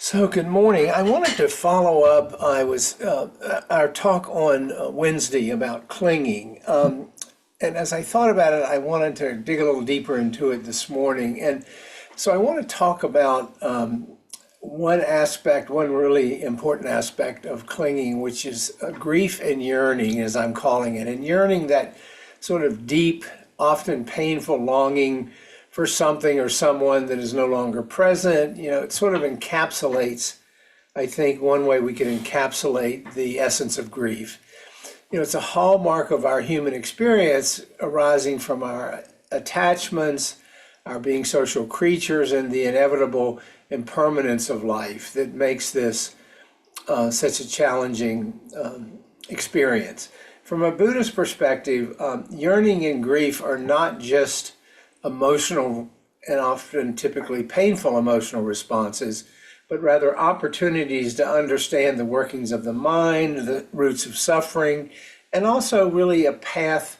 So good morning. I wanted to follow up. Our talk on Wednesday about clinging, and as I thought about it, I wanted to dig a little deeper into it this morning. And so I want to talk about one really important aspect of clinging, which is grief and yearning, as I'm calling it, and yearning, that sort of deep, often painful longing for something or someone that is no longer present. It sort of encapsulates, I think, one way we can encapsulate the essence of grief. It's a hallmark of our human experience arising from our attachments, our being social creatures, and the inevitable impermanence of life that makes this such a challenging experience. From a Buddhist perspective, yearning and grief are not just emotional and often typically painful emotional responses, but rather opportunities to understand the workings of the mind, the roots of suffering, and also really a path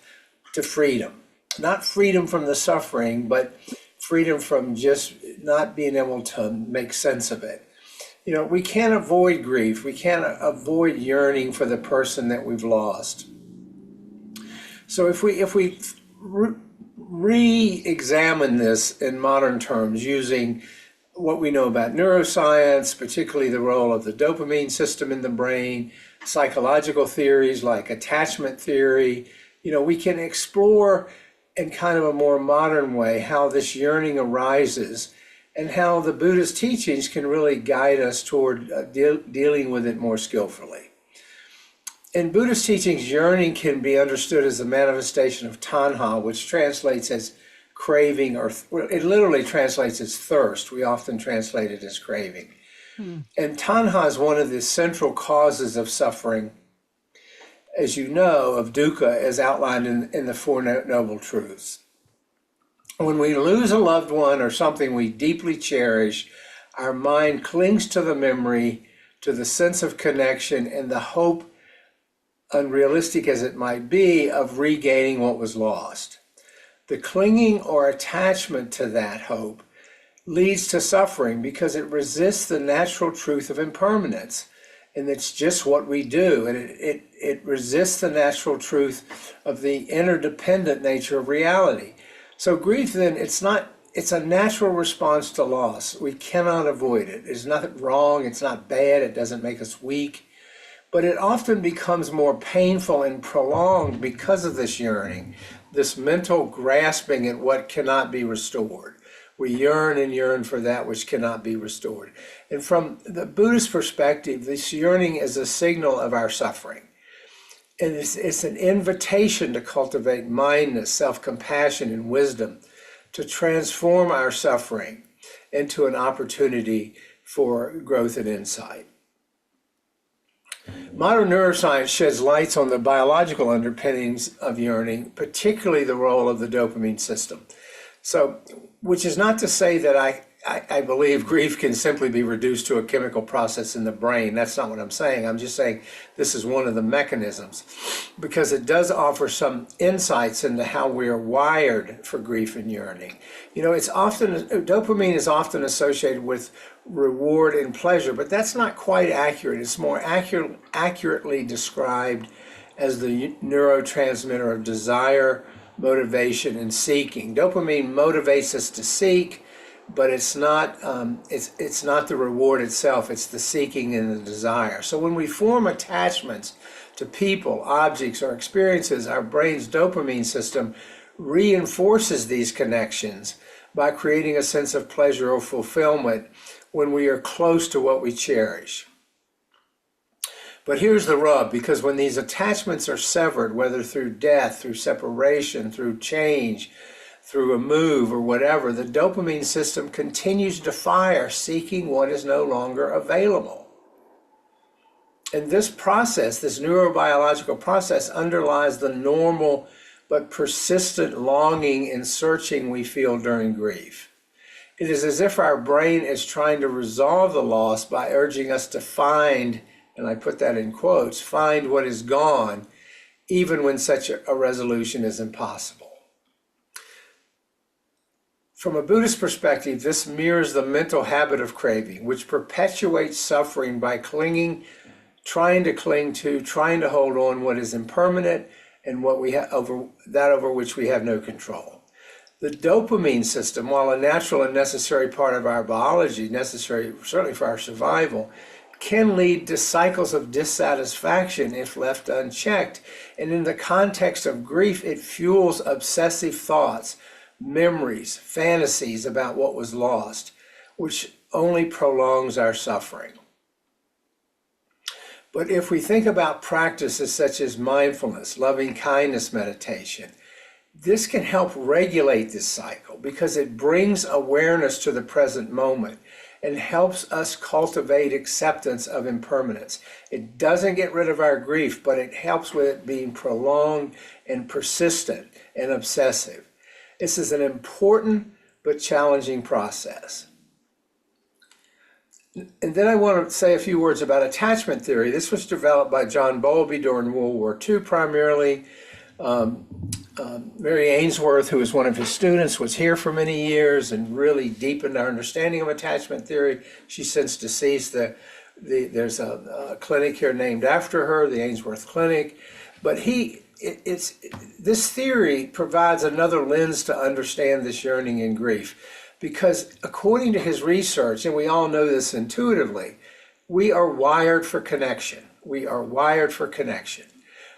to freedom. Not freedom from the suffering, but freedom from just not being able to make sense of it. We can't avoid grief. We can't avoid yearning for the person that we've lost. So if we re-examine this in modern terms using what we know about neuroscience, particularly the role of the dopamine system in the brain, psychological theories like attachment theory, we can explore in kind of a more modern way how this yearning arises and how the Buddhist teachings can really guide us toward dealing with it more skillfully. In Buddhist teachings, yearning can be understood as a manifestation of tanha, which translates as craving, or it literally translates as thirst. We often translate it as craving. And tanha is one of the central causes of suffering, as you know, of dukkha, as outlined in the Four Noble Truths. When we lose a loved one or something we deeply cherish, our mind clings to the memory, to the sense of connection, and the hope, unrealistic as it might be, of regaining what was lost. The clinging or attachment to that hope leads to suffering because it resists the natural truth of impermanence. And it's just what we do. And it resists the natural truth of the interdependent nature of reality. So grief then, it's a natural response to loss. We cannot avoid it. There's nothing wrong. It's not bad. It doesn't make us weak. But it often becomes more painful and prolonged because of this yearning, this mental grasping at what cannot be restored. We yearn and yearn for that which cannot be restored. And from the Buddhist perspective, this yearning is a signal of our suffering. And it's an invitation to cultivate mindness, self-compassion, and wisdom, to transform our suffering into an opportunity for growth and insight. Modern neuroscience sheds lights on the biological underpinnings of yearning, particularly the role of the dopamine system. So, which is not to say that I believe grief can simply be reduced to a chemical process in the brain. That's not what I'm saying. I'm just saying this is one of the mechanisms, because it does offer some insights into how we are wired for grief and yearning. Dopamine is often associated with reward and pleasure, but that's not quite accurate. It's more accurately described as the neurotransmitter of desire, motivation, and seeking. Dopamine motivates us to seek, but it's not the reward itself. It's the seeking and the desire. So when we form attachments to people, objects, or experiences, our brain's dopamine system reinforces these connections by creating a sense of pleasure or fulfillment when we are close to what we cherish. But here's the rub, because when these attachments are severed, whether through death, through separation, through change, through a move or whatever, the dopamine system continues to fire, seeking what is no longer available. And this process, this neurobiological process, underlies the normal but persistent longing and searching we feel during grief. It is as if our brain is trying to resolve the loss by urging us to find, and I put that in quotes, find what is gone, even when such a resolution is impossible. From a Buddhist perspective, this mirrors the mental habit of craving, which perpetuates suffering by clinging, trying to cling to, trying to hold on what is impermanent and what we have over which we have no control. The dopamine system, while a natural and necessary part of our biology, necessary certainly for our survival, can lead to cycles of dissatisfaction if left unchecked. And in the context of grief, it fuels obsessive thoughts, memories, fantasies about what was lost, which only prolongs our suffering. But if we think about practices such as mindfulness, loving kindness meditation, this can help regulate this cycle because it brings awareness to the present moment and helps us cultivate acceptance of impermanence. It doesn't get rid of our grief, but it helps with it being prolonged and persistent and obsessive. This is an important but challenging process. And then I want to say a few words about attachment theory. This was developed by John Bowlby during World War II primarily. Mary Ainsworth, who was one of his students, was here for many years and really deepened our understanding of attachment theory. She's since deceased. There's a clinic here named after her, the Ainsworth Clinic. But this theory provides another lens to understand this yearning and grief. Because according to his research, and we all know this intuitively, we are wired for connection. We are wired for connection.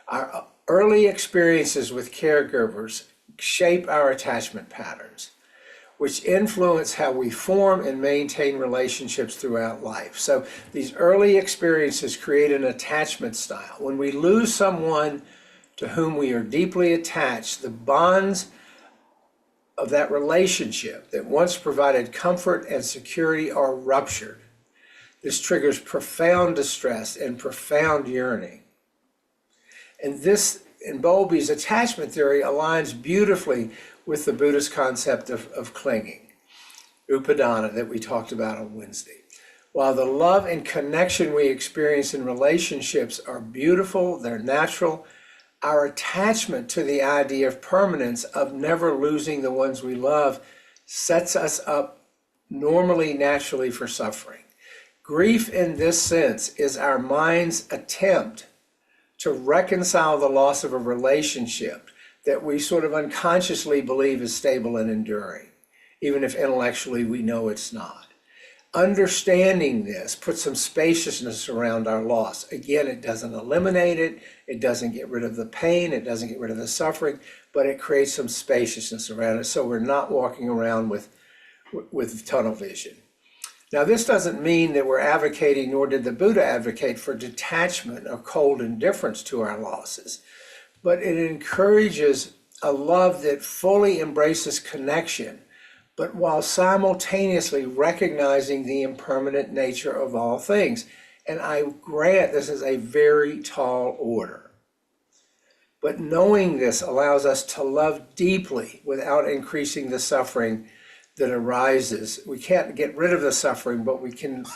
Our early experiences with caregivers shape our attachment patterns, which influence how we form and maintain relationships throughout life. So these early experiences create an attachment style. When we lose someone to whom we are deeply attached, the bonds of that relationship that once provided comfort and security are ruptured. This triggers profound distress and profound yearning. And this, in Bowlby's attachment theory, aligns beautifully with the Buddhist concept of clinging, upadana, that we talked about on Wednesday. While the love and connection we experience in relationships are beautiful, they're natural, our attachment to the idea of permanence, of never losing the ones we love, sets us up naturally for suffering. Grief in this sense is our mind's attempt to reconcile the loss of a relationship that we sort of unconsciously believe is stable and enduring, even if intellectually we know it's not. Understanding this puts some spaciousness around our loss. Again, it doesn't eliminate it, it doesn't get rid of the pain, it doesn't get rid of the suffering, but it creates some spaciousness around it so we're not walking around with tunnel vision. Now, this doesn't mean that we're advocating, nor did the Buddha advocate, for detachment or cold indifference to our losses, but it encourages a love that fully embraces connection, but while simultaneously recognizing the impermanent nature of all things. And I grant this is a very tall order. But knowing this allows us to love deeply without increasing the suffering that arises. We can't get rid of the suffering, but we can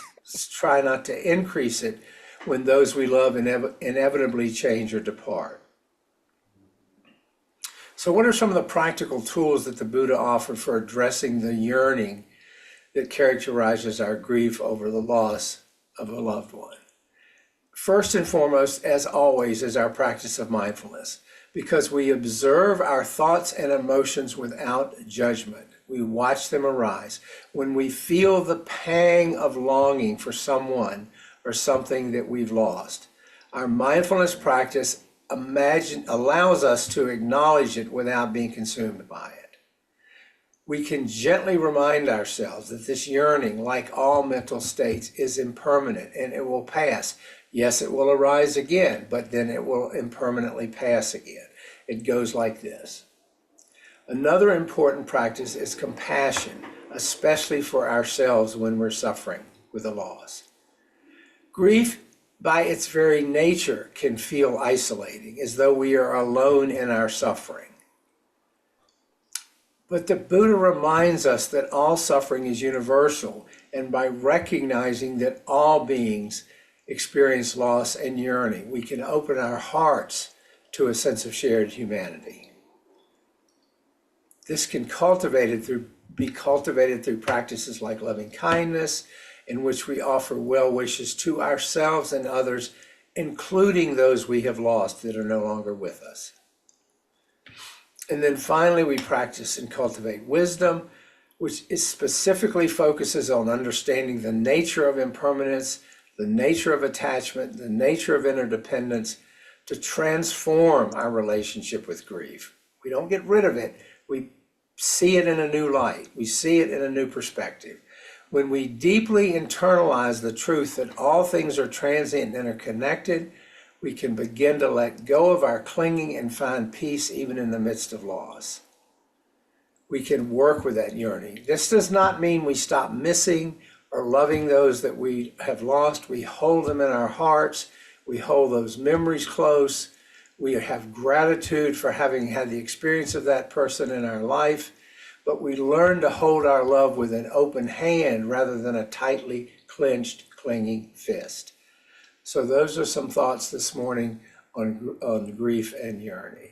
try not to increase it when those we love inevitably change or depart. So what are some of the practical tools that the Buddha offered for addressing the yearning that characterizes our grief over the loss of a loved one? First and foremost, as always, is our practice of mindfulness, because we observe our thoughts and emotions without judgment. We watch them arise. When we feel the pang of longing for someone or something that we've lost, our mindfulness practice allows us to acknowledge it without being consumed by it. We can gently remind ourselves that this yearning, like all mental states, is impermanent and it will pass. Yes, it will arise again, but then it will impermanently pass again. It goes like this. Another important practice is compassion, especially for ourselves when we're suffering with a loss. Grief, by its very nature, can feel isolating, as though we are alone in our suffering. But the Buddha reminds us that all suffering is universal, and by recognizing that all beings experience loss and yearning, we can open our hearts to a sense of shared humanity. This can be cultivated through be cultivated through practices like loving kindness, in which we offer well wishes to ourselves and others, including those we have lost that are no longer with us. And then finally, we practice and cultivate wisdom, which specifically focuses on understanding the nature of impermanence, the nature of attachment, the nature of interdependence, to transform our relationship with grief. We don't get rid of it. We see it in a new light. We see it in a new perspective. When we deeply internalize the truth that all things are transient and interconnected, we can begin to let go of our clinging and find peace even in the midst of loss. We can work with that yearning. This does not mean we stop missing or loving those that we have lost. We hold them in our hearts. We hold those memories close. We have gratitude for having had the experience of that person in our life, but we learn to hold our love with an open hand rather than a tightly clenched, clinging fist. So those are some thoughts this morning on grief and yearning.